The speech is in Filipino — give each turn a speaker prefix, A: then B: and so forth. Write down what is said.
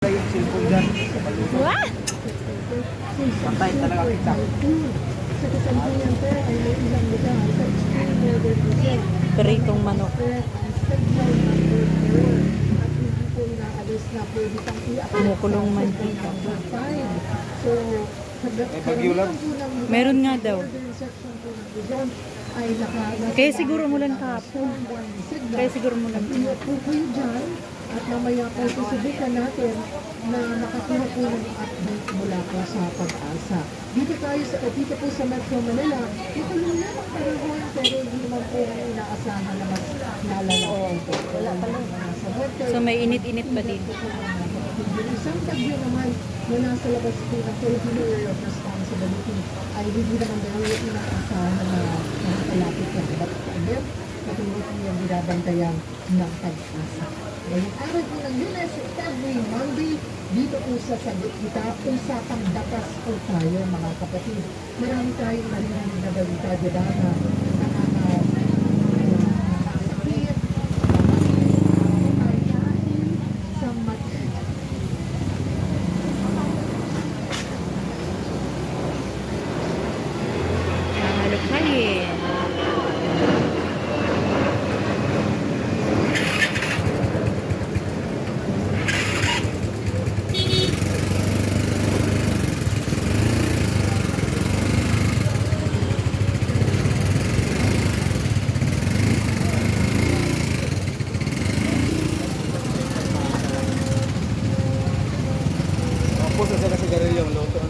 A: Yung cellphone dyan.
B: What?
A: Pantay talaga kita.
B: Peritong manok. Kumukulong mantika.
A: May bagyo lang.
B: Meron nga daw. Kaya siguro mulan kahapon. Kaya siguro mulan.
C: Po kayo dyan at mamaya po susubukan natin na makakuha po ng update mula po sa pag-asa. Dito po sa Metro Manila, ito yung lamang panahon pero hindi naman po inaasahan na mas lalalaon po. Wala pa lang.
B: So may init-init pa din.
C: Yung isang tagyo naman na nasa labas po ng Filipino Area of Responsibility ay hindi naman dahil inaasahan na nakakalapit na. But again, patuloy po yung binabantayan ng pag-asa. Ngayong araw po ng Lunes, every Monday, dito po sa Sagot Kita, usapang dakas po tayo mga kapatid. Marami tayong narinig na balita, diba, na sakit, sa mati.
B: Mahalukhayin.
A: Tapos sa sila sigarilyo yung loto.